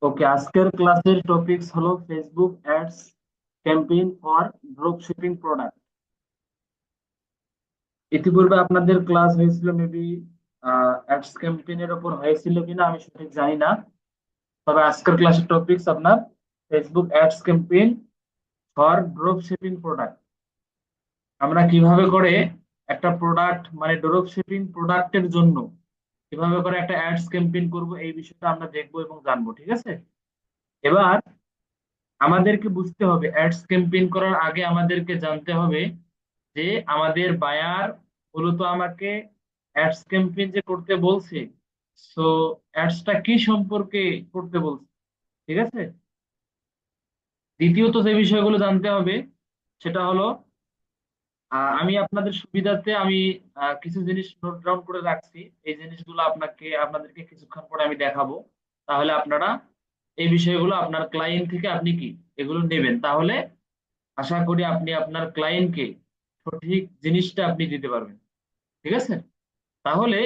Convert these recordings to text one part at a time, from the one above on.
ওকে, আজকের ক্লাসের টপিকস হলো Facebook ads campaign for drop shipping product. ইতিপূর্বে আপনাদের ক্লাস হয়েছিল মেবি অ্যাডস ক্যাম্পেইনের উপর হয়েছিল কিনা আমি সঠিক জানি না। তবে আজকের ক্লাসের টপিকস আপনার Facebook ads campaign for drop shipping product. আমরা কিভাবে করে একটা প্রোডাক্ট মানে ড্রপ শিপিং প্রোডাক্টের জন্য কিভাবে করে একটা অ্যাডস ক্যাম্পেইন করব এই বিষয়টা আমরা দেখবো এবং জানবো, ঠিক আছে? এবার আমাদেরকে বুঝতে হবে অ্যাডস ক্যাম্পেইন করার আগে আমাদেরকে জানতে হবে যে আমাদের বায়ার মূলত আমাকে অ্যাডস ক্যাম্পেইন যে করতে বলছে, সো অ্যাডসটা কি সম্পর্কে করতে বলছে, ঠিক আছে? দ্বিতীয়ত যে বিষয়গুলো জানতে হবে সেটা হলো আমি আপনাদের সুবিধার্থে আমি কিছু জিনিস নোট ডাউন করে রাখছি। এই জিনিসগুলো আপনাদেরকে কিছুক্ষণ পরে আমি দেখাবো। তাহলে আপনারা এই বিষয়গুলো আপনার ক্লায়েন্ট থেকে আপনি কি এগুলো নেবেন, তাহলে আশা করি আপনি আপনার ক্লায়েন্টকে সঠিক জিনিসটা আপনি দিতে পারবেন, ঠিক আছে? তাহলে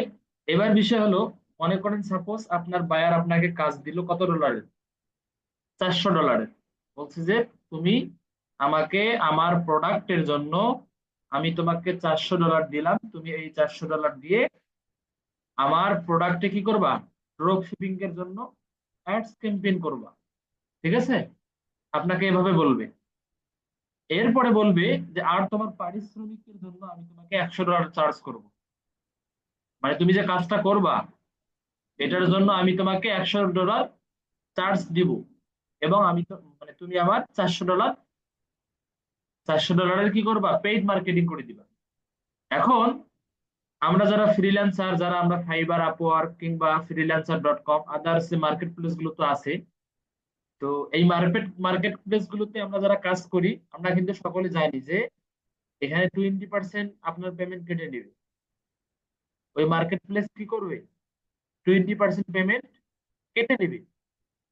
এবার বিষয় হলো, মনে করেন সাপোজ আপনার বায়ার আপনাকে কাজ দিল কত ডলারের, $400। বলছে যে তুমি আমাকে আমার প্রোডাক্টের জন্য আমি তোমাকে $400 দিলাম, তুমি এই $400 দিয়ে আমার প্রোডাক্টে কি করবা, ড্রপ শিপিং এর জন্য অ্যাডস ক্যাম্পেইন করবা, ঠিক আছে? আপনাকে এভাবে বলবে। এরপরে বলবে যে আর তোমার পারিশ্রমিকের জন্য আমি তোমাকে $100 চার্জ করব। মানে তুমি যে কাজটা করবা এটার জন্য আমি তোমাকে $100 চার্জ দিব, এবং আমি তো মানে তুমি আমার চারশো ডলারের কি করবা, পেইড মার্কেটিং করে দিবা। এখন আমরা যারা ফ্রিল্যান্সার, যারা আমরা ফাইবার, আপওয়ার্ক কিংবা freelancer.com আদার্স মার্কেট প্লেস গুলো তো আছে, তো এই মার্কেট প্লেস গুলোতে আমরা যারা কাজ করি আমরা কিন্তু সকলে জানি যে এখানে 20% আপনার পেমেন্ট কেটে নেবে। ওই মার্কেট প্লেস কি করবে, 20% পেমেন্ট কেটে নেবে।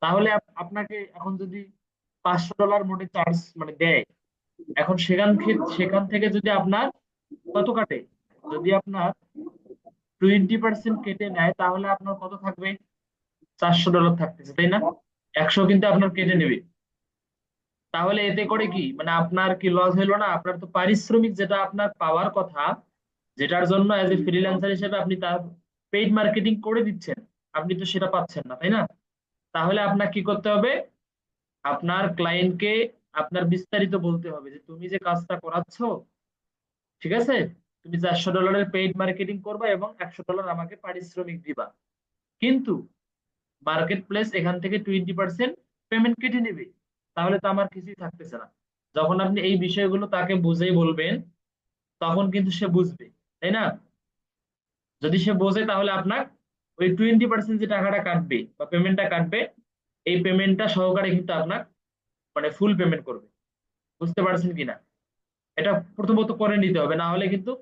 তাহলে আপনাকে এখন যদি $500 মোটে চার্জ মানে দেয়, এখন সেখান থেকে যদি আপনার কত কাটে, যদি আপনার 20% কেটে নেয় তাহলে আপনার কত থাকবে, $400 থাকতেছে, তাই না? 100 কিন্তু আপনার কেটে নেবে। তাহলে এতে করে কি মানে আপনার কি লস হলো না? আপনার তো পারিশ্রমিক যেটা আপনার পাওয়ার কথা, যেটার জন্য অ্যাজ এ ফ্রিল্যান্সার হিসেবে আপনি তার পেইড মার্কেটিং করে দিচ্ছেন, আপনি তো সেটা পাচ্ছেন না, তাই না? তাহলে আপনার কি করতে হবে, আপনার ক্লায়েন্টকে আপনার বিস্তারিত বলতে হবে যে তুমি যে কাজটা করাচ্ছ, ঠিক আছে, তুমি $400 পেইড মার্কেটিং করবা এবং $100 আমাকে পারিশ্রমিক দিবা, কিন্তু মার্কেট প্লেস এখান থেকে 20% পেমেন্ট কেটে নেবে। তাহলে তো আমার কিছুই থাকতেছে না। যখন আপনি এই বিষয়গুলো তাকে বুঝেই বলবেন তখন কিন্তু সে বুঝবে, তাই না? যদি সে বোঝে তাহলে আপনার ওই 20% যে টাকাটা কাটবে বা পেমেন্টটা কাটবে, এই পেমেন্টটা সহকারে কিন্তু আপনার মানে ফুল পেমেন্ট করবে। বুঝতে পারছেন কিনা? এটা প্রথমত করে নিতে হবে, না হলে কিন্তু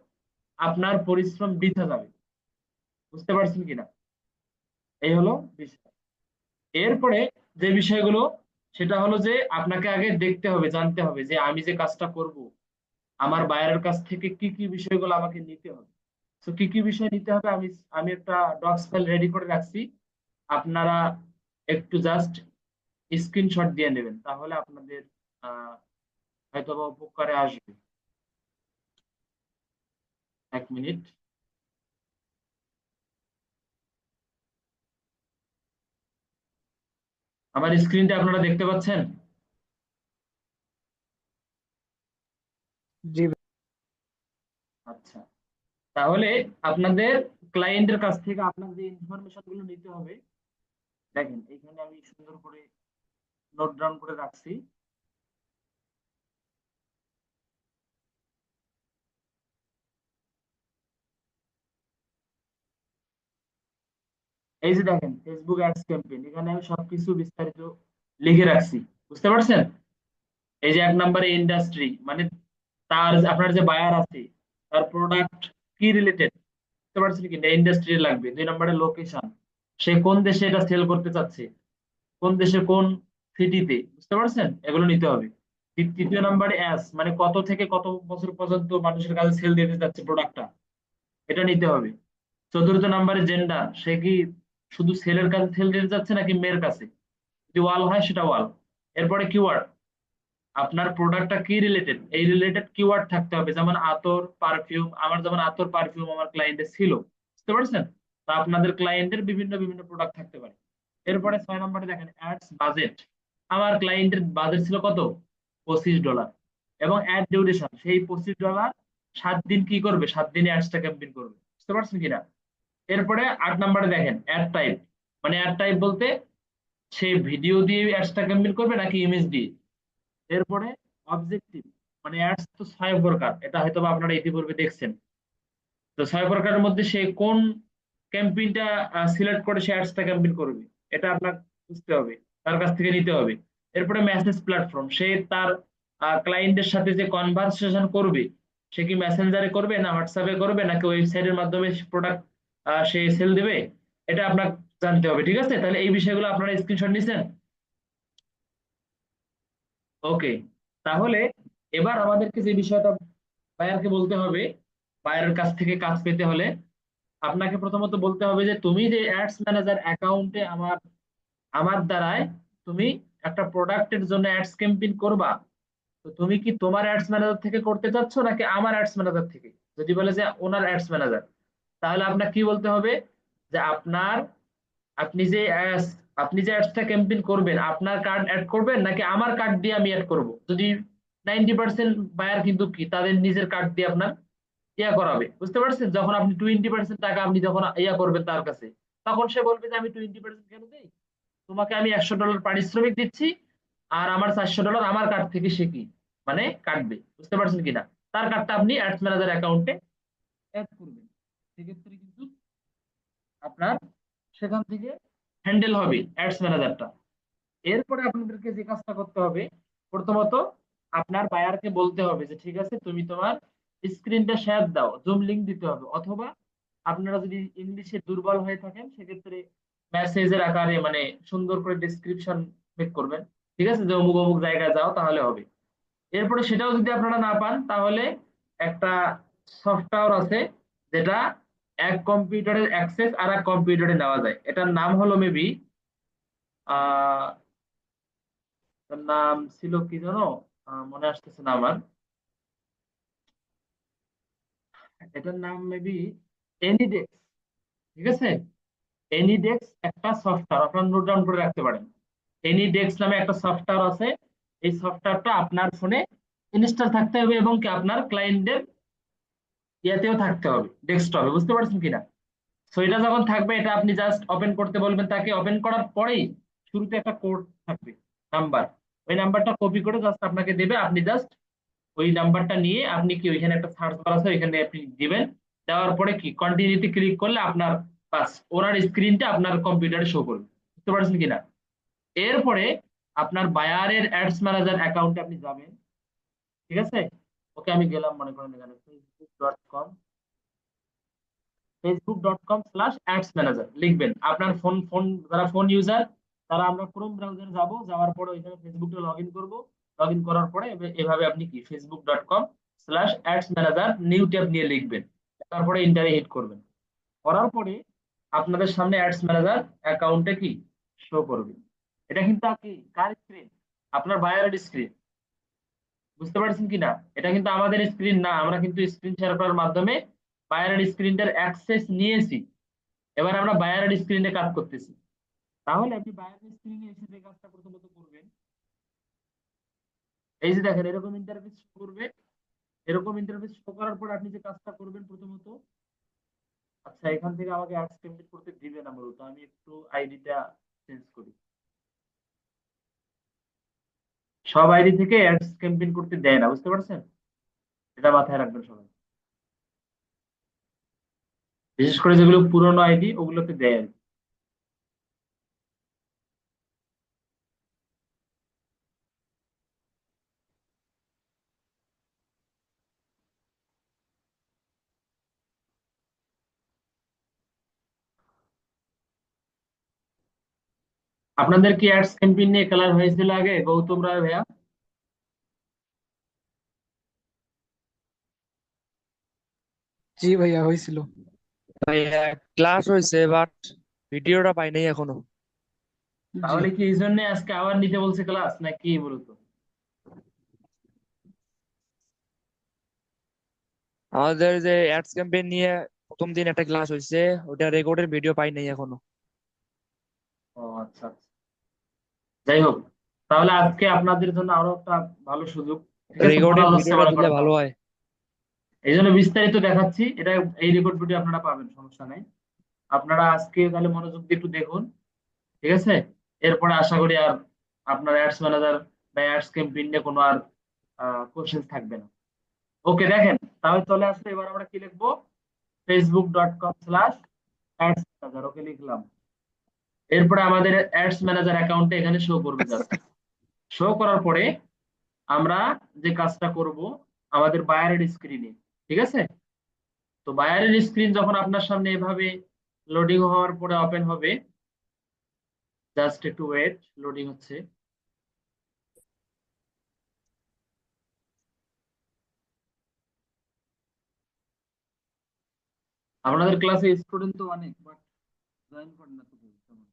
আপনার পরিশ্রম বৃথা যাবে। বুঝতে পারছেন কিনা? এই হলো বিষয়। এরপরে যে বিষয়গুলো, সেটা হলো যে আপনাকে আগে দেখতে হবে, জানতে হবে যে আমি যে কাজটা করব আমার বায়ারের কাছ থেকে কি কি বিষয়গুলো আমাকে নিতে হবে। তো কি কি বিষয় নিতে হবে আমি আমি একটা ডক্স ফাইল রেডি করে রাখছি। আপনারা একটু জাস্ট স্ক্রিনশট দিয়ে নেবেন, তাহলে আপনাদের আহ হয়তো বা উপকারে আসবে। 1 মিনিট। আমার স্ক্রিনটা আপনারা দেখতে পাচ্ছেন? জি আচ্ছা, তাহলে আপনাদের ক্লায়েন্টের কাছ থেকে আপনার যে ইনফরমেশন গুলো নিতে হবে, দেখেন এখানে আমি সুন্দর করে নোট ডাউন করে রাখছি। এই যে দেখেন ফেসবুক অ্যাডস ক্যাম্পেইন, এখানে আমি সবকিছু বিস্তারিত লিখে রাখছি। বুঝতে পারছেন? এই যে 1 নম্বরে ইন্ডাস্ট্রি, মানে তার আপনার যে বায়ার আছে তার প্রোডাক্ট কি রিলেটেড, বুঝতে পারছেন কি, ইন্ডাস্ট্রি লাগবে। 2 নম্বরে লোকেশন, সে কোন দেশে এটা সেল করতে চাচ্ছে, কোন দেশে কোন সিটিতে, বুঝতে পারছেন, এগুলো নিতে হবে। 3য় নম্বরে অ্যাস, মানে কত থেকে কত বছর পর্যন্ত মানুষের কাছে সেল দিতে যাচ্ছে প্রোডাক্টটা, এটা নিতে হবে। 4র্থ নম্বরে জেন্ডার, সে কি শুধু ছেলের কাছে সেল দিতে যাচ্ছে নাকি মেয়ের কাছে, যদি ওয়াল হয় সেটা ওয়াল। এরপরে কিওয়ার্ড, আপনার প্রোডাক্টটা কি রিলেটেড, এই রিলেটেড কিওয়ার্ড থাকতে হবে। যেমন আতর, পারফিউম, আমার যেমন আতর পারফিউম আমার ক্লায়েন্টের ছিল, বুঝতে পারছেন? তো আপনাদের ক্লায়েন্টের বিভিন্ন বিভিন্ন প্রোডাক্ট থাকতে পারে। এরপরে 6 নম্বরে দেখেন অ্যাডস বাজেট। আমার ক্লায়েন্টের বাজেট ছিল কত? $25। এবং অ্যাড ডিউরেশন, সেই $25 7 দিন কি করবে, 7 দিনে অ্যাডসটা ক্যাম্পেইন করবে, বুঝতে পারছেন কিনা? এরপরে 8 নম্বরে দেখেন অ্যাড টাইপ। মানে অ্যাড টাইপ বলতে সে ভিডিও দিয়ে অ্যাডসটা ক্যাম্পেইন করবে নাকি ইমেজ দিয়ে। এরপরে অবজেক্টিভ, মানে অ্যাডস তো 6 প্রকার, এটা হয়তো বা আপনারা ইতিপূর্বে দেখছেন। তো 6 প্রকারের মধ্যে সে কোন ক্যাম্পেইনটা সিলেক্ট করে সে অ্যাডসটা ক্যাম্পেইন করবে, এটা আপনার বুঝতে হবে, তার কাছ থেকে নিতে হবে। এরপরে মেসেজ প্ল্যাটফর্ম, সে তার ক্লায়েন্টের সাথে যে কনভারসেশন করবে, সে কি মেসেঞ্জারে করবে না হোয়াটসঅ্যাপে করবে নাকি ওয়েবসাইটের মাধ্যমে প্রোডাক্ট সে সেল দেবে, এটা আপনার জানতে হবে। ঠিক আছে, তাহলে এই বিষয়গুলো আপনারা স্ক্রিনশট নিছেন। ওকে, তাহলে এবার আমাদেরকে যে বিষয়টা বায়ারকে বলতে হবে, বায়ারের কাছ থেকে কাজ পেতে হলে আপনাকে প্রথমত বলতে হবে যে তুমি যে অ্যাডস ম্যানেজার অ্যাকাউন্টে আমার আমার দ্বারায় তুমি একটা প্রোডাক্টের জন্য অ্যাডস ক্যাম্পেইন করবা, তো তুমি কি তোমার অ্যাডস ম্যানেজার থেকে করতে চাচ্ছ নাকি আমার অ্যাডস ম্যানেজার থেকে? যদি বলে যে ওনার অ্যাডস ম্যানেজার, তাহলে আপনার কি বলতে হবে যে আপনি যে আপনি যে অ্যাডসটা ক্যাম্পেইন করবেন, আপনার কার্ড অ্যাড করবেন নাকি আমার কার্ড দিয়ে আমি অ্যাড করব। যদি 90% বায়ার কিন্তু কি তাদের নিজের কার্ড দিয়ে আপনার ইয়া করাবে, বুঝতে পারছেন? যখন আপনি 20% টাকা আপনি যখন ইয়া করবেন তার কাছে, তখন সে বলবে যে আমি 20% কেন দেই, তোমাকে আমি $100 পারিশ্রমিক দিচ্ছি, আর আমার $400 আমার কার্ড থেকে সে কি মানে কাটবে, বুঝতে পারছেন কিনা? তার কার্ডটা আপনি অ্যাডস ম্যানেজার অ্যাকাউন্টে অ্যাড করবেন। সেক্ষেত্রে কিন্তু আপনার সেখান থেকে হ্যান্ডেল হবে অ্যাডস ম্যানেজারটা। এরপরে আপনাদেরকে যে কাজটা করতে হবে, প্রথমত আপনার বায়ারকে বলতে হবে যে ঠিক আছে তুমি তোমার স্ক্রিনটা শেয়ার দাও, জুম লিংক দিতে হবে, অথবা আপনারা যদি ইংলিশে দুর্বল হয়ে থাকেন সেক্ষেত্রে মেসেজের আকারে মানে সুন্দর করে ডেসক্রিপশন মেক করবেন, ঠিক আছে, যে অমুক অমুক জায়গায় যাও, তাহলে হবে। এরপরে সেটাও যদি আপনারা না পান, তাহলে একটা সফটওয়্যার আছে যেটা এক কম্পিউটারের অ্যাক্সেস আর এক কম্পিউটারে নেওয়া যায়, এটার নাম হলো মেবি তার নাম ছিল কি জানো, মনে আসতেছে না আমার। এটার নাম মেবি এনিডেক্স, ঠিক আছে। এনিডেক্স একটা সফটওয়্যার, আপনারা নোট ডাউন করে রাখতে পারেন। এনিডেক্স নামে একটা সফটওয়্যার আছে। এই সফটওয়্যারটা আপনার ফোনে ইনস্টল থাকতে হবে এবং কি আপনার ক্লায়েন্টের ইয়াতেও থাকতে হবে, ডেস্কটপে, বুঝতে পারছেন কিনা? সো এটা যখন থাকবে, এটা আপনি জাস্ট ওপেন করতে বলবেন তাকে, ওপেন করার পরেই শুরুতে একটা কোড থাকবে, নাম্বার। ওই নাম্বারটা কপি করে জাস্ট আপনাকে দেবে, আপনি জাস্ট ওই নাম্বারটা নিয়ে আপনি কি ওইখানে একটা সার্চ বার আছে ওইখানে আপনি দিবেন। দেওয়ার পরে কি কন্টিনিউতে ক্লিক করলে আপনার বাস ওনার স্ক্রিনটা আপনার কম্পিউটারে শো করবে, বুঝতে পারছেন কিনা? এরপরে আপনার বায়ারের অ্যাডস ম্যানেজার অ্যাকাউন্টে আপনি যাবেন, ঠিক আছে। ওকে, আমি গেলাম, মনে করেন এখানে facebook.com/ads ম্যানেজার লিখবেন। আপনার ফোন ফোন যারা ফোন ইউজার, তারা আমরা ক্রোম ব্রাউজারে যাব, যাওয়ার পরে ওইখানে ফেসবুকে লগ ইন করবো। লগ ইন করার পরে এভাবে আপনি কি facebook.com/ads ম্যানেজার নিউ ট্যাব নিয়ে লিখবেন, তারপরে ইন্টারে হিট করবেন। করার পরে আপনাদের সামনে অ্যাডস ম্যানেজার অ্যাকাউন্টে কি শো করবে। এটা কিন্তু কি কার স্ক্রিন? আপনার বায়ারের স্ক্রিন, বুঝতে পারছেন কিনা? এটা কিন্তু আমাদের স্ক্রিন না, আমরা কিন্তু স্ক্রিন শেয়ার করার মাধ্যমে বায়ারের স্ক্রিনটার অ্যাক্সেস নিয়েছি। এবার আমরা বায়ারের স্ক্রিনে কাজ করতেছি। তাহলে আপনি বায়ারের স্ক্রিনে এসে যে কাজটা প্রথমত করবেন, এই যে দেখেন এরকম ইন্টারফেস শো করবে। এরকম ইন্টারফেস শো করার পর আপনি যে কাজটা করবেন প্রথমত, আচ্ছা এখান থেকে আমাকে অ্যাডস ক্যাম্পেইন করতে দিবে না মূলত, আমি একটু আইডিটা চেঞ্জ করি। সব আইডি থেকে অ্যাডস ক্যাম্পেইন করতে দেয় না, বুঝতে পারছেন? এটা মাথায় রাখবেন সবাই, বিশেষ করে যেগুলো পুরোনো আইডি ওগুলোতে দেয় আর কি। আপনাদের কি অ্যাডস ক্যাম্পেইন নিয়ে খেলা হয়েছিল আগে, গৌতম রায় ভাইয়া? জি ভাইয়া, হয়েছিল। ভাইয়া ক্লাস হয়েছে বাট ভিডিওটা পাই নাই এখনো। জি। তাহলে কি এই জন্য আজকে আবার নিতে বলছে ক্লাস নাকি বলতো? আমাদের যে অ্যাডস ক্যাম্পেইন নিয়ে প্রথম দিন একটা ক্লাস হয়েছে, ওটা রেকর্ডের ভিডিও পাই নাই এখনো। ও আচ্ছা আচ্ছা। যাই হোক, তাহলে আজকে আপনাদের জন্য আরো একটা ভালো সুযোগ। ঠিক আছে, রেকর্ডের বোনাস হচ্ছে ভিডিওটা মনে দিলে করেন ভালো হয়। এই জন্য বিস্তারিত দেখাচ্ছি এটা। এই রেকর্ড ভিডিও আপনারা পাবেন, সমস্যা নাই। আপনারা আজকে তাহলে মনোযোগ দিয়ে একটু দেখুন, ঠিক আছে? এরপরে আশা করি আর আপনার অ্যাডস ম্যানেজার বা অ্যাডস ক্যাম্পেইন নিয়ে কোনো আর কোশ্চেন থাকবে না। ওকে, দেখেন তাহলে চলে আসলে এবার আমরা কি লিখবো? facebook.com/ads ম্যানেজার, ওকে লিখলাম। এরপরে আমাদের অ্যাডস ম্যানেজার অ্যাকাউন্টে এখানে শো করবে, জাস্ট শো করার পরে আমরা যে কাজটা করব আমাদের বায়ারের স্ক্রিনে, ঠিক আছে? তো বায়ারের স্ক্রিন যখন আপনার সামনে এভাবে লোডিং হওয়ার পরে ওপেন হবে, জাস্ট একটু ওয়েট, লোডিং হচ্ছে। আপনাদের ক্লাসে স্টুডেন্ট তো অনেক, বাট জয়েন করেন না তো কেউ তেমন।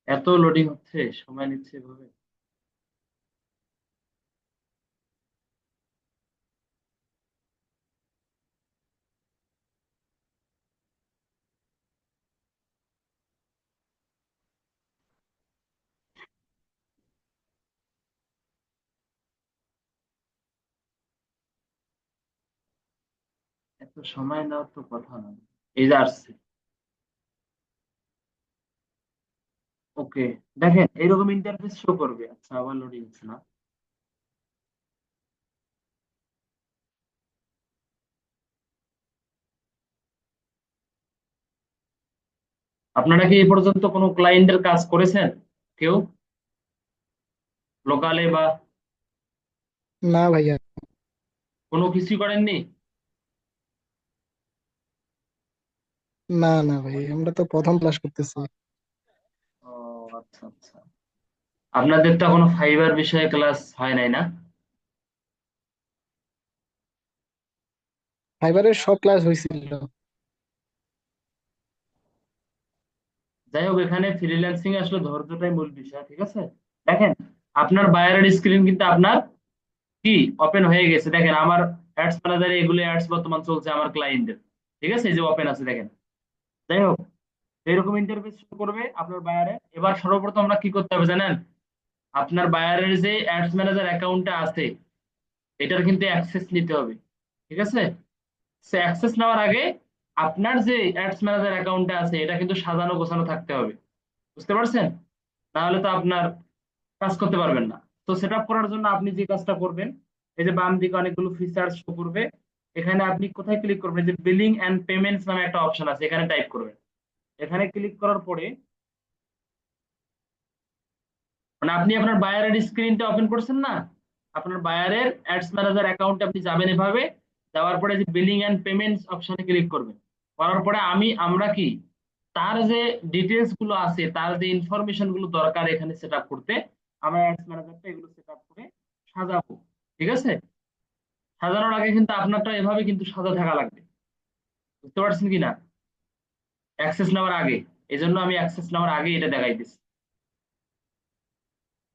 এত লোডিং হচ্ছে, সময় নিচ্ছে এভাবে। এত সময় নেওয়ার তো কথা না। এই যে আসছে। ওকে, দেখেন এরকম ইন্টারফেস শো করবে। আচ্ছা, আবার লোডিং হচ্ছে না। আপনারা কি এই পর্যন্ত কোনো ক্লায়েন্টের কাজ করেছেন কেউ, লোকালে বা না ভাইয়া। কোনো কিছুই করেননি? না না ভাই, আমরা তো প্রথম ক্লাস করতেছি। ও আচ্ছা আচ্ছা। আপনাদের তো কোনো ফাইবার বিষয়ে ক্লাস হয় নাই না? ফাইবারের সব ক্লাস হয়েছিল। যাই হোক, এখানে ফ্রিল্যান্সিং আসলে ধৈর্যটাই মূল বিষয়, ঠিক আছে? দেখেন, আপনার বায়ারের স্ক্রিন কিন্তু আপনার কি ওপেন হয়ে গেছে। দেখেন আমার অ্যাডস ম্যানেজারে এগুলো অ্যাডস বর্তমান চলছে আমার ক্লায়েন্টের, ঠিক আছে? এই যে ওপেন আছে দেখেন। যাই হোক, এরকম ইন্টারফেস শো করবে আপনার বায়ারে। এবার সর্বপ্রথম আমরা কি করতে হবে জানেন? আপনার বায়ারের যে অ্যাডস ম্যানেজার অ্যাকাউন্টটা আছে এটার কিন্তু অ্যাক্সেস নিতে হবে, ঠিক আছে? সে অ্যাক্সেস নেওয়ার আগে আপনার যে অ্যাডস ম্যানেজার অ্যাকাউন্টটা আছে এটা কিন্তু সাজানো গোছানো থাকতে হবে, বুঝতে পারছেন? নাহলে তো আপনার কাজ করতে পারবেন না। তো সেট আপ করার জন্য আপনি যে কাজটা করবেন, এই যে বাম দিকে অনেকগুলো ফিচার শো করবে, এখানে আপনি কোথায় ক্লিক করবেন? যে বিলিং এন্ড পেমেন্টস নামে একটা অপশন আছে, এখানে টাইপ করবেন। এখানে ক্লিক করার পরে মানে আপনি আপনার বায়ারের স্ক্রিনটা ওপেন করছেন না, আপনার বায়ারের অ্যাডস ম্যানেজার অ্যাকাউন্টে আপনি যাবেন এভাবে। যাওয়ার পরে যে বিলিং এন্ড পেমেন্টস অপশনে ক্লিক করবেন। করার পরে আমরা কি তার যে ডিটেলস গুলো আছে, তার যে ইনফরমেশন গুলো দরকার এখানে সেট আপ করতে, আমরা অ্যাডস ম্যানেজারটা এগুলো সেট আপ করে সাজাবো, ঠিক আছে? সাজানোর আগে কিন্তু আপনারটা এভাবে কিন্তু সাজা থাকা লাগবে, বুঝতে পারছেন কি না? অ্যাক্সেস নেওয়ার আগে। এই জন্য আমি অ্যাক্সেস নেওয়ার আগে এটা দেখাইতেছি,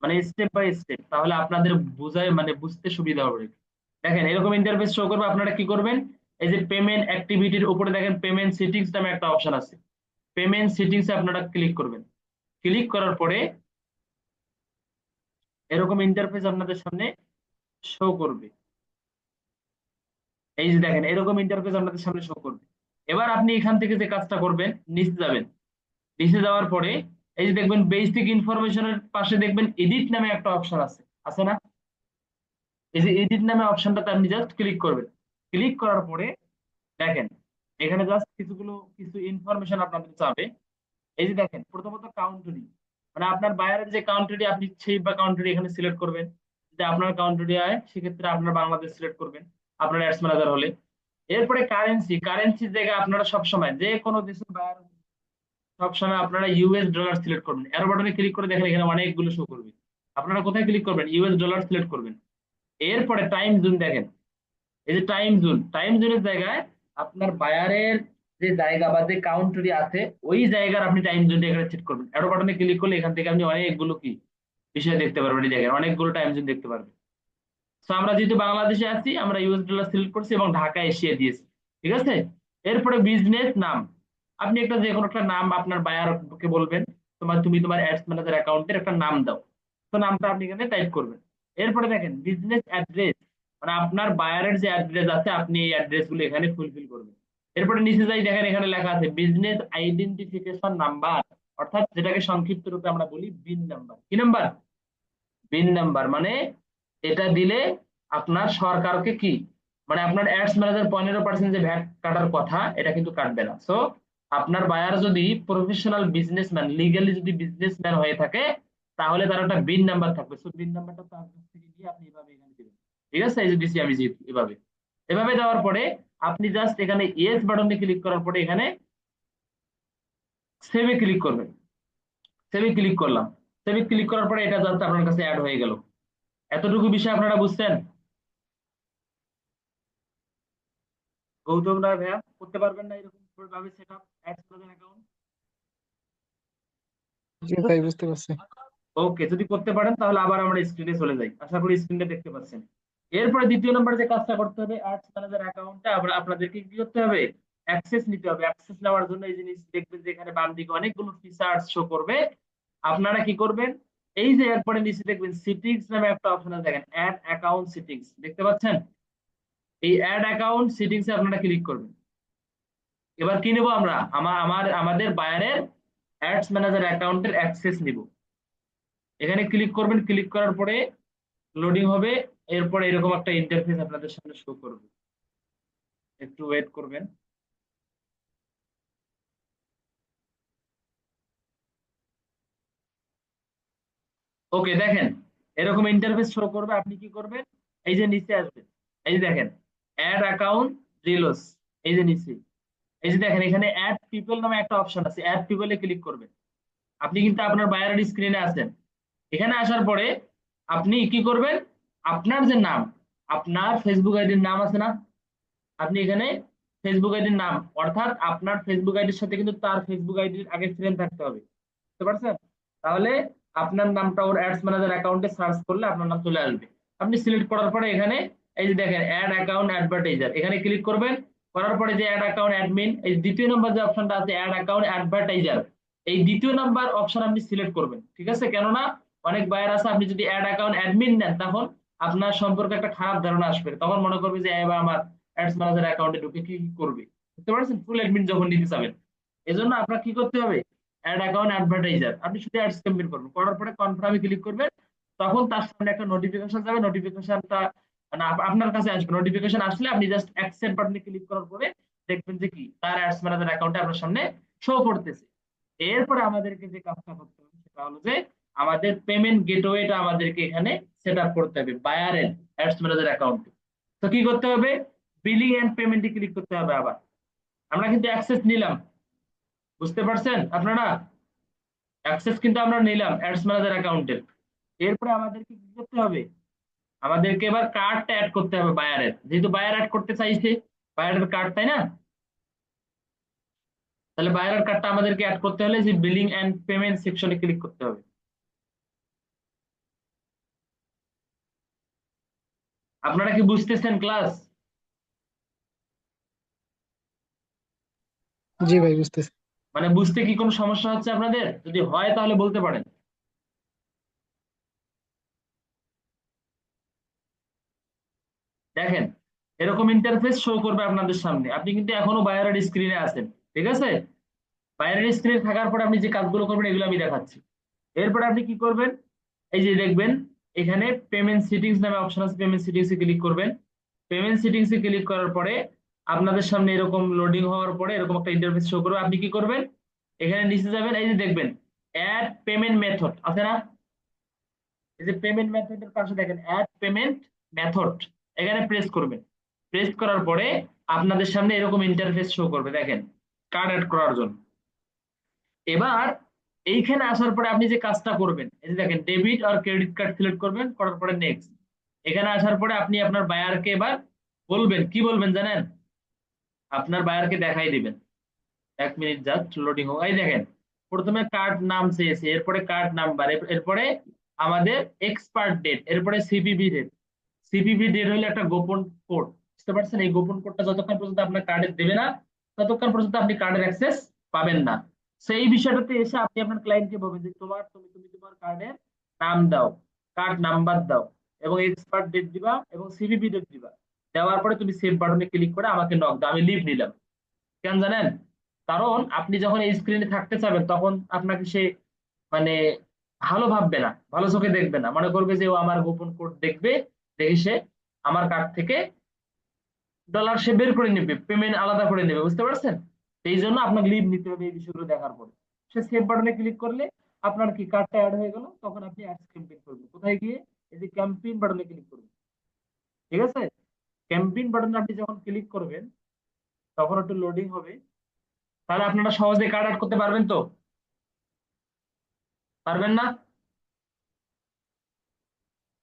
মানে স্টেপ বাই স্টেপ, তাহলে আপনাদের বোঝায় মানে বুঝতে সুবিধা হবে। দেখেন এরকম ইন্টারফেস শো করবে। আপনারা কি করবেন? এই যে পেমেন্ট অ্যাক্টিভিটির উপরে দেখেন পেমেন্ট সেটিংস নামে একটা অপশন আছে। পেমেন্ট সেটিংসে আপনারা ক্লিক করবেন। ক্লিক করার পরে এরকম ইন্টারফেস আপনাদের সামনে শো করবে। এই যে দেখেন এরকম ইন্টারফেস আপনাদের সামনে শো করবে। এবার আপনি এখান থেকে যে কাজটা করবেন, নিচে যাবেন। নিচে যাওয়ার পরে এই যে দেখবেন বেসিক ইনফরমেশনের পাশে দেখবেন এডিট নামে একটা অপশন আছে, আছে না? এই যে এডিট নামে অপশনটাতে আপনি জাস্ট ক্লিক করবেন। ক্লিক করার পরে দেখেন এখানে জাস্ট কিছু ইনফরমেশন আপনাদের চাবে। এই যে দেখেন প্রথমত কাউন্ট্রি, মানে আপনার বায়ারের যে কাউন্ট্রি আপনি সেই বা কাউন্ট্রি এখানে সিলেক্ট করবেন। যদি আপনার কাউন্ট্রি হয় সেক্ষেত্রে আপনার বাংলাদেশ সিলেক্ট করবেন আপনার অ্যাডস ম্যানেজার হলে। এরপরে কারেন্সির জায়গায় আপনারা সবসময় যে কোনো দেশের বায়ার সবসময় আপনারা ইউএস ডলার সিলেক্ট করবেন, অ্যারো বাটনে ক্লিক করে দেখেন এখানে অনেকগুলো শো করবে। আপনারা কোথায় ক্লিক করবেন? ইউএস ডলার সিলেক্ট করবেন। এরপরে টাইম জোন দেখেন, এই যে টাইম জোনের জায়গায় আপনার বায়ারের যে জায়গা বা যে কাউন্ট্রি আছে ওই জায়গার আপনি টাইম জোনটা এখানে সেট করবেন। অ্যারো বাটনে ক্লিক করলে এখান থেকে আপনি অনেকগুলো কি বিষয় দেখতে পারবেন, এই দেখেন অনেকগুলো টাইম জোন দেখতে পারবেন। তো আমরা যেহেতু বাংলাদেশে আছি, আমরা ইউএস ডলার সিলেক্ট করছি এবং ঢাকা এশিয়া দিয়েছি, ঠিক আছে। এরপরে বিজনেস নাম, আপনি একটা যে কোনো একটা নাম আপনার বায়ারকে বলবেন, তুমি তোমার অ্যাডস ম্যানেজার অ্যাকাউন্টের একটা নাম দাও, তো নামটা আপনি এখানে টাইপ করবেন। এরপরে দেখেন বিজনেস অ্যাড্রেস, মানে আপনার বায়ারের যে অ্যাড্রেস আছে আপনি এই অ্যাড্রেস গুলো এখানে ফুলফিল করবেন। এরপরে নিচে যাই দেখেন এখানে লেখা আছে বিজনেস আইডেন্টিফিকেশন নাম্বার, অর্থাৎ যেটাকে সংক্ষিপ্ত রূপে আমরা বলি বিন নাম্বার। কি নাম্বার? BIN number. মানে এটা দিলে আপনার সরকারকে কি, মানে আপনার অ্যাডস ম্যানেজার 15% যে ভ্যাট কাটার কথা এটা কিন্তু কাটবে না। সো আপনার বায়ার যদি প্রফেশনাল বিজনেসম্যান, লিগালি যদি বিজনেসম্যান হয়ে থাকে, তাহলে তার একটা বিন নাম্বার থাকবে। সো বিন নাম্বারটা তার কাছ থেকে নিয়ে আপনি এভাবে এখানে দিবেন, ঠিক আছে। এই যে দিছি আমি যে এভাবে, এভাবে দেওয়ার পরে আপনি জাস্ট এখানে ইয়েস বাটনে ক্লিক করার পরে এখানে সেভে ক্লিক করবেন। সেভে ক্লিক করলাম, সেভে ক্লিক করার পরে এটা জাস্ট আপনার কাছে অ্যাড হয়ে গেল। এতটুকু বিষয় আপনারা বুঝছেন? গৌতম রায় ভাইয়া করতে পারবেন না এরকম ভাবে সেট আপ অ্যাডস অ্যাকাউন্ট? জি ভাই, বুঝতে পারছি। ওকে, যদি করতে পারেন তাহলে আবার আমরা স্ক্রিনে চলে যাই, আশা করি স্ক্রিনটা দেখতে পাচ্ছেন। এরপরে দ্বিতীয় নম্বরে যে কাজটা করতে হবে, অ্যাডস ম্যানেজার অ্যাকাউন্টে আপনাদেরকে কি করতে হবে? অ্যাক্সেস নিতে হবে। অ্যাক্সেস নেওয়ার জন্য এই জিনিস দেখবেন যে এখানে বাম দিকে অনেকগুলো ফিচার্স শো করবে। আপনারা কি করবেন? এই যে একবারে নিচে দেখবেন সিটিংস নামে একটা অপশন আছে, দেখেন অ্যাড অ্যাকাউন্ট সিটিংস, দেখতে পাচ্ছেন? এই অ্যাড অ্যাকাউন্ট সিটিংসে আপনারা ক্লিক করবেন। এবার কি নেব আমরা? আমাদের বায়ারের অ্যাডস ম্যানেজার অ্যাকাউন্টের অ্যাক্সেস নিব। এখানে ক্লিক করবেন, ক্লিক করার পরে লোডিং হবে। এরপরে এরকম একটা ইন্টারফেস আপনাদের সামনে শো করবে, একটু ওয়েট করবেন। ওকে, দেখেন এরকম ইন্টারফেস শো করবে। আপনি কি করবেন? এই যে নিচে আসবেন, এই যে দেখেন অ্যাড অ্যাকাউন্ট রিলোস, এই যে নিচে, এই যে দেখেন এখানে অ্যাড পিপল নামে একটা অপশন আছে, অ্যাড পিপলে ক্লিক করবেন। আপনি কিন্তু আপনার বায়ারের স্ক্রিনে আছেন। এখানে আসার পরে আপনি কি করবেন? আপনার যে নাম, আপনার ফেসবুক আইডির নাম আছে না, আপনি এখানে ফেসবুক আইডির নাম, অর্থাৎ আপনার ফেসবুক আইডির সাথে কিন্তু তার ফেসবুক আইডির আগে ফ্রেন্ড থাকতে হবে, বুঝতে পারছেন? তাহলে আপনার নামটা ওর অ্যাডস ম্যানেজার অ্যাকাউন্টে সার্চ করলে আপনার নাম চলে আসবে। আপনি সিলেক্ট করার পরে এখানে এই যে দেখেন অ্যাড অ্যাকাউন্ট অ্যাডভার্টাইজার, এখানে ক্লিক করবেন। করার পরে যে অ্যাড অ্যাকাউন্ট অ্যাডমিন, এই দ্বিতীয় নম্বর যে অপশনটা আছে অ্যাড অ্যাকাউন্ট অ্যাডভার্টাইজার, এই দ্বিতীয় নাম্বার অপশন আপনি সিলেক্ট করবেন, ঠিক আছে। কেননা অনেক বায়ার আছে, আপনি যদি অ্যাড অ্যাকাউন্ট অ্যাডমিন নেন তখন আপনার সম্পর্কে একটা খারাপ ধারণা আসবে, তখন মনে করবে যে এবার আমার অ্যাডস ম্যানেজার অ্যাকাউন্টে ঢুকে কি কি করবে, বুঝতে পারছেন? ফুল অ্যাডমিন যখন নিতে চাবেন। এজন্য আপনার কি করতে হবে? অ্যাড অ্যাকাউন্ট অ্যাডভার্টাইজার, আপনি শুধু অ্যাডস ক্যাম্পেইন করবেন, করার পরে কনফার্মে ক্লিক করবেন। তখন তার সামনে একটা নোটিফিকেশন যাবে, নোটিফিকেশনটা মানে আপনার কাছে আসবে। নোটিফিকেশন আসলে আপনি জাস্ট অ্যাকসেপ্ট বাটনে ক্লিক করার পরে দেখবেন যে কি তার অ্যাডস ম্যানেজার অ্যাকাউন্টে আপনার সামনে শো করতেছে। এরপরে আমাদেরকে যে কাজটা করতে হবে সেটা হলো যে আমাদের পেমেন্ট গেটওয়েটা আমাদেরকে এখানে সেট আপ করতে হবে বায়ারের অ্যাডস ম্যানেজার অ্যাকাউন্টে। তো কি করতে হবে? বিলিং এন্ড পেমেন্টে ক্লিক করতে হবে। আবার আমরা কিন্তু অ্যাক্সেস নিলাম, বুঝতে পারছেন আপনারা? অ্যাক্সেস কিন্তু আমরা নিলাম অ্যাডস ম্যানেজার অ্যাকাউন্টের। এরপরে আমাদেরকে কি করতে হবে? আমাদেরকে এবার কার্ডটা অ্যাড করতে হবে বায়ারের, যেহেতু বায়ার অ্যাড করতে চাইছে বায়ারের কার্ড, তাই না? তাহলে বায়ারের কার্ডটা আমাদেরকে অ্যাড করতে হলে যে বিলিং এন্ড পেমেন্ট সেকশনে ক্লিক করতে হবে। আপনারা কি বুঝতেছেন ক্লাস? জি ভাই, বুঝতেছি। মানে বুঝতে কি কোনো সমস্যা হচ্ছে আপনাদের? যদি হয় তাহলে বলতে পারেন। দেখেন এরকম ইন্টারফেস শো করবে আপনাদের সামনে। আপনি কিন্তু এখনো বায়ারের স্ক্রিনে আছেন, ঠিক আছে। বায়ারের স্ক্রিনে থাকার পরে আপনি যে কাজগুলো করবেন এগুলো আমি দেখাচ্ছি। এরপরে আপনি কি করবেন? এই যে দেখবেন এখানে পেমেন্ট সিটিংস নামে অপশন আছে, পেমেন্ট সিটিংস এ ক্লিক করবেন। পেমেন্ট সিটিংস এ ক্লিক করার পরে আপনাদের সামনে এরকম লোডিং হওয়ার পরে এরকম একটা ইন্টারফেস শো করবে। আপনি কি করবেন? এখানে নিচে যাবেন, এই যে দেখবেন অ্যাড পেমেন্ট মেথড আছে না, এই যে পেমেন্ট মেথডের পাশে দেখেন অ্যাড পেমেন্ট মেথড, এখানে প্রেস করবেন। প্রেস করার পরে আপনাদের সামনে এরকম ইন্টারফেস শো করবে, দেখেন কার্ড অ্যাড করার জন্য। এবার এইখানে আসার পরে আপনি যে কাজটা করবেন, এই যে দেখেন ডেবিট আর ক্রেডিট কার্ড সিলেক্ট করবেন, করার পরে নেক্সট। এখানে আসার পরে আপনি আপনার বায়ারকে এবার বলবেন, কি বলবেন জানেন? আপনার বায়ারকে দেখাই দিবেন। 1 মিনিট জাস্ট লোডিং হোক। এই দেখেন প্রথমে কার্ড নাম চেয়েছে, এরপরে কার্ড নাম্বার, এরপরে আমাদের এক্সপায়ার ডেট, এরপরে সিপিভি ডেট। সিপিভি ডেট হলো একটা গোপন কোড, বুঝতে পারছেন? এই গোপন কোডটা যতক্ষণ পর্যন্ত আপনার কার্ডে দেবে না, ততক্ষণ পর্যন্ত আপনি কার্ডের অ্যাক্সেস পাবেন না। সেই বিষয়টাতে এসে আপনি আপনার ক্লায়েন্টকে বলবেন যে তুমি তোমার কার্ডের নাম দাও, কার্ড নাম্বার দাও, এবং এক্সপায়ার ডেট দিবা এবং সিভিভি ডেট দিবা। দেওয়ার পরে তুমি সেভ বাটনে ক্লিক করে আমাকে নক দাও, আমি লিভ নিলাম। কেন জানেন? কারণ আপনি যখন এই স্ক্রিনে থাকতে চাবেন তখন আপনাকে সে মানে ভালো ভাববে না, ভালো চোখে দেখবে না, মনে করবে যে ও আমার গোপন কোড দেখবে, দেখে সে আমার কার্ড থেকে ডলার সে বের করে নেবে, পেমেন্ট আলাদা করে নেবে, বুঝতে পারছেন? এই জন্য আপনাকে লিভ নিতে হবে এই বিষয়গুলো দেখার পরে। সে সেভ বাটনে ক্লিক করলে আপনার কি কার্ডটা অ্যাড হয়ে গেল, তখন আপনি অ্যাডস ক্যাম্পেইন করবেন। কোথায় গিয়ে? এই যে ক্যাম্পেইন বাটনে ক্লিক করবেন, ঠিক আছে? ক্যাম্পেইন বাটনে আপনি যখন ক্লিক করবেন তখন একটু লোডিং হবে। তাহলে আপনারা সহজে কার্ড অ্যাড করতে পারবেন তো? পারবেন না?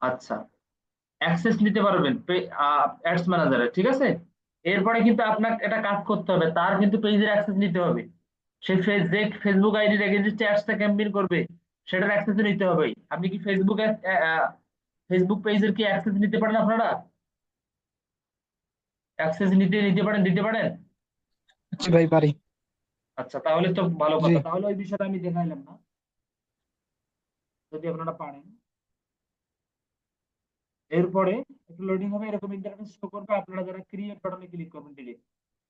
আচ্ছা, অ্যাক্সেস নিতে পারবেন অ্যাডস ম্যানেজারে, ঠিক আছে? এরপরে কিন্তু আপনাকে একটা কাজ করতে হবে, তার কিন্তু পেজের অ্যাক্সেস নিতে হবে। সে যে ফেসবুক আইডির এগেইনস্টে অ্যাডসটা ক্যাম্পেইন করবে, সেটার অ্যাক্সেস নিতে হবে। আপনি কি ফেসবুক পেজের কি অ্যাক্সেস নিতে পারেন আপনারা? অ্যাক্সেস নিতে পারেন, দিতে পারেন? জি ভাই পারি। আচ্ছা, তাহলে তো ভালো জি। কথা, তাহলে ওই বিষয়টা আমি দেখাইলাম না, যদি আপনারা পারেন। এরপরে একটু লোডিং হবে, এরকম ইন্টারফেস শো করবে। আপনারা যারা ক্রিয়েট বাটনে ক্লিক করবেন, ডিরেক্ট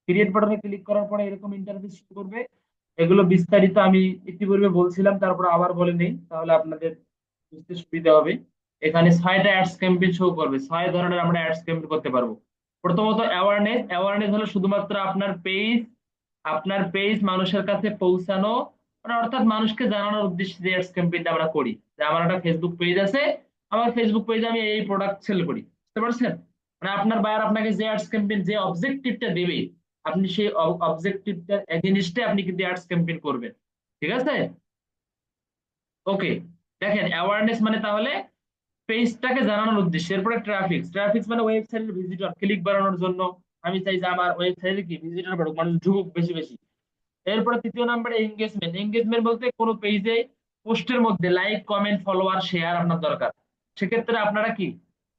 ক্রিয়েট বাটনে ক্লিক করার পরে এরকম ইন্টারফেস শো করবে। এগুলো বিস্তারিত আমি ইতিপূর্বে বলছিলাম, তারপর আবার বলে নেই, তাহলে আপনাদের বুঝতে সুবিধা হবে। এখানে 6টা অ্যাডস ক্যাম্পেইন শো করবে, 6 ধরনের আমরা অ্যাডস ক্যাম্পেইন করতে পারবো। প্রথমত অ্যাওয়ারনেস। অ্যাওয়ারনেস হলো শুধুমাত্র আপনার পেজ মানুষের কাছে পৌঁছানো, মানে অর্থাৎ মানুষকে জানানোর উদ্দেশ্যে যে অ্যাডস ক্যাম্পেইনটা আমরা করি, যে আমার একটা ফেসবুক পেজ আছে, আমার ফেসবুক পেজে আমি এই প্রোডাক্ট সেল করি, বুঝতে পারছেন? মানে আপনার বায়ার আপনাকে যে অ্যাডস ক্যাম্পেইন, যে অবজেক্টিভটা দেবে, আপনি সেই অবজেক্টিভটার এগেইনস্টে আপনি কিন্তু অ্যাডস ক্যাম্পেইন করবেন, ঠিক আছে? ওকে, দেখেন অ্যাওয়ারনেস মানে তাহলে পেজটাকে জানানোর উদ্দেশ্যে। এরপরে ট্রাফিক মানে ওয়েবসাইটের ভিজিটর, ক্লিক বাড়ানোর জন্য আমি চাই যে আমার ওয়েবসাইটে কি ভিজিটর বাড়ুক, মানুষ ঢুকুক বেশি বেশি। এরপরে তৃতীয় নাম্বারে এঙ্গেজমেন্ট। এঙ্গেজমেন্ট বলতে কোনো পেজে পোস্টের মধ্যে লাইক, কমেন্ট, ফলোয়ার, শেয়ার আপনার দরকার, সেক্ষেত্রে আপনারা কি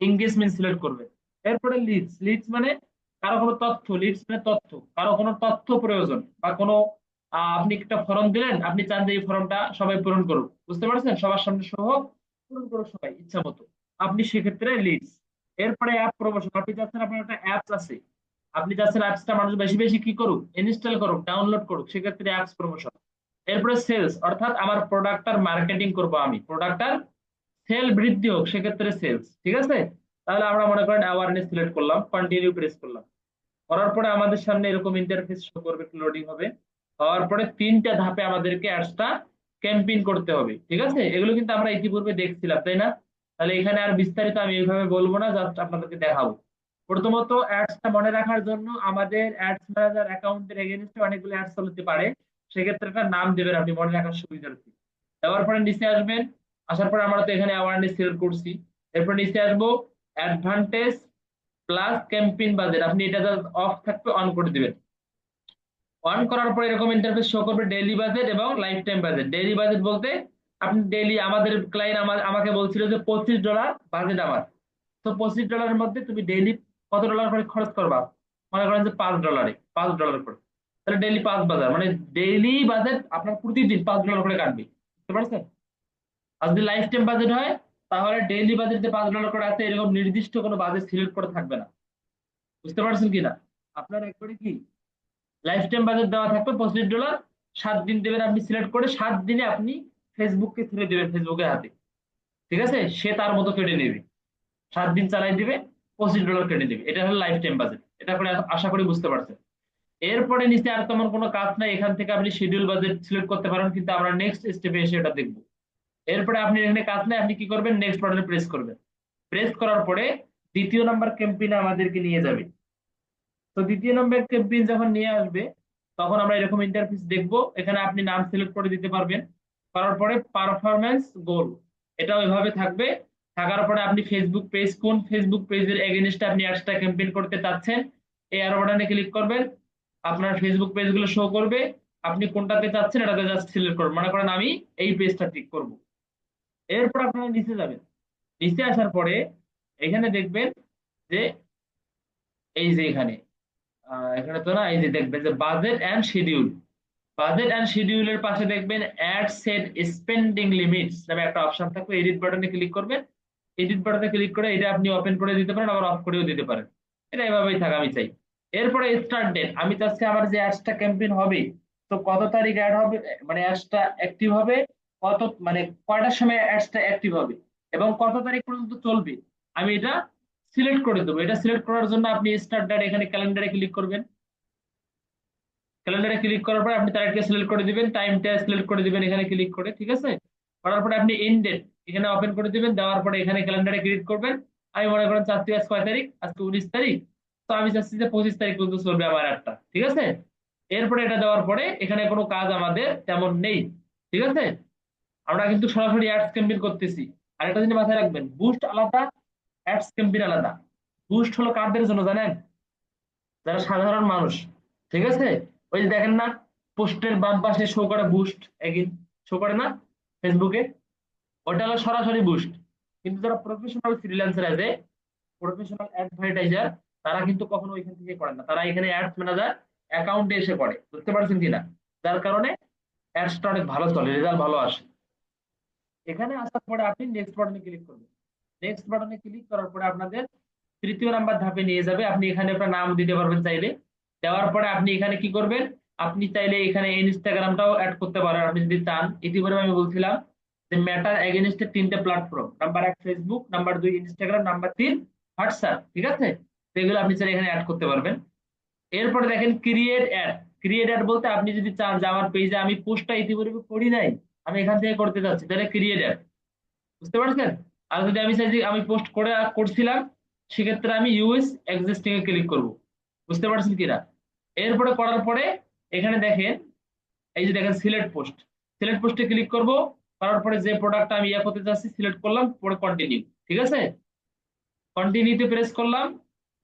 এঙ্গেজমেন্ট সিলেক্ট করবেন। এরপরে লিডস মানে কারো কোনো তথ্য, লিডস মানে তথ্য, কারো কোনো তথ্য প্রয়োজন, বা কোনো আপনি একটা ফর্ম দিলেন, আপনি চান যে এই ফর্মটা সবাই পূরণ করুক, বুঝতে পারছেন? সবার সামনে সহ পূরণ করুক সবাই ইচ্ছা মতো, আপনি সেক্ষেত্রে লিডস। এরপরে অ্যাপ প্রমোশন। আপনি চাচ্ছেন আপনার একটা অ্যাপস আছে, আপনি চাচ্ছেন অ্যাপসটা মানুষ বেশি বেশি কি করুক, ইনস্টল করুক, ডাউনলোড করুক, সেক্ষেত্রে অ্যাপস প্রমোশন। এরপরে সেলস, অর্থাৎ আমার প্রোডাক্টটার মার্কেটিং করব, আমি প্রোডাক্টটার সেল বৃদ্ধি হোক, সেক্ষেত্রে সেলস, ঠিক আছে? তাহলে আমরা মনে করেন অ্যাওয়ারনেস সিলেক্ট করলাম, কন্টিনিউ প্রেস করলাম, করার পরে আমাদের সামনে এরকম ইন্টারফেস শো করবে, লোডিং হবে। হওয়ার পরে 3টা ধাপে আমাদেরকে অ্যাডসটা ক্যাম্পেইন করতে হবে, ঠিক আছে? এগুলো কিন্তু আমরা ইতিপূর্বে দেখছিলাম, তাই না? তাহলে এখানে আর বিস্তারিত আমি এইভাবে বলবো না, জাস্ট আপনাদেরকে দেখাবো। প্রথমত অ্যাডসটা মনে রাখার জন্য আমাদের অ্যাডস ম্যানেজার অ্যাকাউন্টের এগেইনস্টে অনেকগুলো অ্যাডস চলতে পারে, সেক্ষেত্রে একটা নাম দেবেন আপনি মনে রাখার সুবিধার্থে। দেওয়ার পরে নিচে আসবেন, আসার পরে আমরা তো এখানে অ্যাওয়ারনেস সিলেক্ট করছি। এরপর নিচে আসবো, অ্যাডভান্টেজ প্লাস ক্যাম্পেইন বাজেট, আপনি এটা অফ থাকবে অন করে দিবেন। অন করার পরে এরকম ইন্টারফেস শো করবে ডেইলি বাজেট এবং life time budget. Daily budget বলতে আপনি ডেইলি, আমাদের ক্লায়েন্ট আমাকে বলছিল যে $25 বাজেট আমার, তো $25 মধ্যে তুমি ডেইলি কত ডলার করে খরচ করবা? মনে করেন যে $5 করে, তাহলে ডেইলি 5 বাজার, মানে ডেইলি বাজেট আপনার প্রতিদিন $5 করে কাটবে, বুঝতে পারছেন? আর যদি লাইফ টাইম বাজেট হয়, তাহলে ডেইলি বাজেট যে $5 করে আছে, এরকম নির্দিষ্ট কোনো বাজেট সিলেক্ট করে থাকবে না, বুঝতে পারছেন কিনা? আপনার একবারে কি লাইফ টাইম বাজেট দেওয়া থাকবে $25, 7 দিন দেবেন আপনি সিলেক্ট করে, 7 দিনে আপনি ফেসবুককে ছেড়ে দেবেন ফেসবুকের হাতে, ঠিক আছে? সে তার মতো কেটে নেবে, 7 দিন চালাই দিবে, $25 কেটে দিবে। এটা হলো লাইফ টাইম বাজেট। এটা করে আশা করি বুঝতে পারছেন। এরপরে নিচে আর তেমন কোনো কাজ নাই, এখান থেকে আপনি শিডিউল বাজেট সিলেক্ট করতে পারেন, কিন্তু আমরা নেক্সট স্টেপে এসে এটা দেখবো। এরপরে আপনি এখানে কাজ নাই, আপনি কি করবেন, নেক্সট বাটনে প্রেস করবেন। প্রেস করার পরে 2য় নাম্বার ক্যাম্পেইনে আমাদেরকে নিয়ে যাবে। তো 2য় নাম্বার ক্যাম্পেইন যখন নিয়ে আসবে, তখন আমরা এরকম ইন্টারফেস দেখবো। এখানে আপনি নাম সিলেক্ট করে দিতে পারবেন। করার পরে পারফরম্যান্স গোল, এটা ওইভাবে থাকবে। থাকার পরে আপনি ফেসবুক পেজ, কোন ফেসবুক পেজের এগেইনস্টে আপনি অ্যাডসটা ক্যাম্পেইন করতে চাচ্ছেন, এই অ্যারো বাটনে ক্লিক করবেন, আপনার ফেসবুক পেজগুলো শো করবে। আপনি কোনটাতে চাচ্ছেন এটাতে জাস্ট সিলেক্ট করবেন, মনে করেন আমি এই পেজটা ক্লিক করব। এরপর আপনারা নিচে যাবেন। নিচে আসার পরে এখানে দেখবেন যে এই যে এখানে এখানে তো না, এই যে দেখবেন যে budget and schedule. Budget and শিডিউলের পাশে দেখবেন অ্যাড সেট স্পেন্ডিং লিমিটস নামে একটা অপশন থাকবে। এডিট বাটনে ক্লিক করবেন। এডিট বাটনে ক্লিক করে এটা আপনি ওপেন করে দিতে পারেন, আবার অফ করেও দিতে পারেন। এটা এভাবেই থাকা আমি চাই। এরপরে স্টার্ট ডেট, আমি চাচ্ছি আমার যে অ্যাডসটা ক্যাম্পেইন হবে, তো কত তারিখ অ্যাড হবে, মানে অ্যাডসটা অ্যাক্টিভ হবে, কত মানে কয়টার সময় অ্যাডসটা অ্যাক্টিভ হবে এবং কত তারিখ পর্যন্ত চলবে, আমি এটা সিলেক্ট করে দেবো। এটা সিলেক্ট করার জন্য আপনি স্টার্ট ডেট এখানে ক্যালেন্ডারে ক্লিক করবেন। ক্যালেন্ডারে ক্লিক করার পরে আপনি তারিখটা সিলেক্ট করে দিবেন, টাইমটা সিলেক্ট করে দিবেন এখানে ক্লিক করে, ঠিক আছে। করার পরে আপনি এন্ড ডেট এখানে ওপেন করে দিবেন। দেওয়ার পরে এখানে ক্যালেন্ডারে ক্লিক করবেন। আমি মনে করেন চাচ্ছি আজ কয় তারিখ, আজকে 19 তারিখ, তো আমি চাচ্ছি যে 25 তারিখ পর্যন্ত চলবে আমার একটা, ঠিক আছে। এরপরে এটা দেওয়ার পরে এখানে কোনো কাজ আমাদের তেমন নেই, ঠিক আছে। আমরা কিন্তু সরাসরি অ্যাডস ক্যাম্পেইন করতেছি। আর একটা জিনিস মাথায় রাখবেন, বুস্ট আলাদা, অ্যাডস ক্যাম্পেইন আলাদা। বুস্ট হলো কাদের জন্য জানেন? যারা সাধারণ মানুষ, ঠিক আছে। ওই যে দেখেন না, পোস্টের বাম পাশে শো করে বুস্ট, এগিন শো করে না ফেসবুকে, ওটা হলো সরাসরি বুস্ট। কিন্তু যারা প্রফেশনাল ফ্রিল্যান্সার আছে, প্রফেশনাল অ্যাডভার্টাইজার, তারা কিন্তু কখনো ওইখান থেকে করেন না, তারা এখানে অ্যাডস ম্যানেজার অ্যাকাউন্টে এসে করে, বুঝতে পারছেন কিনা? যার কারণে অ্যাডসটা অনেক ভালো চলে, রেজাল্ট ভালো আসে। এখানে আসার পরে আপনি নেক্সট বাটনে ক্লিক করবেন। নেক্সট বাটনে ক্লিক করার পরে আপনাদের তৃতীয় নাম্বার ধাপে নিয়ে যাবে। আপনি এখানে আপনার নাম দিতে পারবেন চাইলে। দেওয়ার পরে আপনি এখানে কি করবেন, আপনি চাইলে এখানে ইনস্টাগ্রামটাও অ্যাড করতে পারেন আপনি যদি চান। ইতিপূর্বে আমি বলছিলাম যে মেটার এগেইনস্টে তিনটে platform, number 1 Facebook, number 2 Instagram, number 3 WhatsApp, ঠিক আছে। তো এগুলো আপনি চাইলে এখানে অ্যাড করতে পারবেন। এরপরে দেখেন ক্রিয়েট অ্যাড। ক্রিয়েট অ্যাড বলতে আপনি যদি চান যে আমার পেজে আমি পোস্টটা ইতিপূর্বে করি নাই, আমি এখান থেকে করতে চাচ্ছি, তাহলে ক্রিয়েট অ্যাড, বুঝতে পারছেন। আর যদি আমি চাই যে আমি পোস্ট করে করছিলাম, সেক্ষেত্রে আমি ইউএস এক্সিস্টিং এ ক্লিক করব, বুঝতে পারছেন কিনা। এরপরে করার পরে এখানে দেখেন, এই যে দেখেন সিলেক্ট পোস্ট, সিলেক্ট পোস্টে ক্লিক করব। করার পরে যে প্রোডাক্টটা আমি ইয়া করতে চাচ্ছি সিলেক্ট করলাম, পরে কন্টিনিউ, ঠিক আছে। কন্টিনিউতে প্রেস করলাম।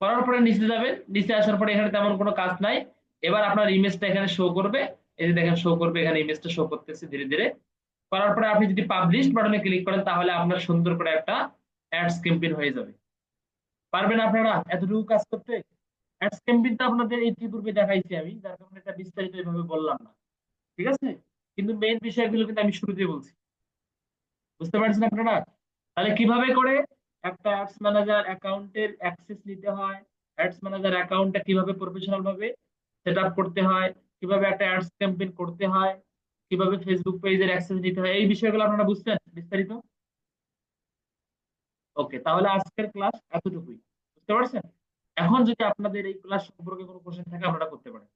করার পরে নিচে যাবেন। নিচে আসার পরে এখানে তেমন কোনো কাজ নাই। এবার আপনার ইমেজটা এখানে শো করবে। এই যে দেখেন শো করবে, এখানে ইমেজটা শো করতেছে ধীরে ধীরে। করার পরে আপনি যদি পাবলিশ বাটনে ক্লিক করেন, তাহলে আপনার সুন্দর করে একটা অ্যাডস ক্যাম্পেইন হয়ে যাবে। পারবেন আপনারা এতটুকু কাজ করতে? অ্যাডস ক্যাম্পেইনটা আপনাদের ইতিপূর্বে দেখাইছি আমি, যার কারণে এটা বিস্তারিত এভাবে বললাম না, ঠিক আছে। কিন্তু মেইন বিষয়গুলো কিন্তু আমি শুরুতে বলছি, বুঝতে পারছেন আপনারা। তাহলে কিভাবে করে একটা অ্যাডস ম্যানেজার অ্যাকাউন্টের অ্যাক্সেস নিতে হয়, অ্যাডস ম্যানেজার অ্যাকাউন্টটা কিভাবে প্রফেশনাল ভাবে সেট আপ করতে হয়, কিভাবে একটা অ্যাডস ক্যাম্পেইন করতে হয়, কিভাবে ফেসবুক পেজের অ্যাক্সেস নিতে হয়, এই বিষয়গুলো আপনারা বুঝছেন বিস্তারিত। ওকে, তাহলে আজকের ক্লাস এতটুকুই, বুঝতে পারছেন। এখন যদি আপনাদের এই ক্লাস সম্পর্কে কোনো কোশ্চেন থাকে আপনারা করতে পারেন।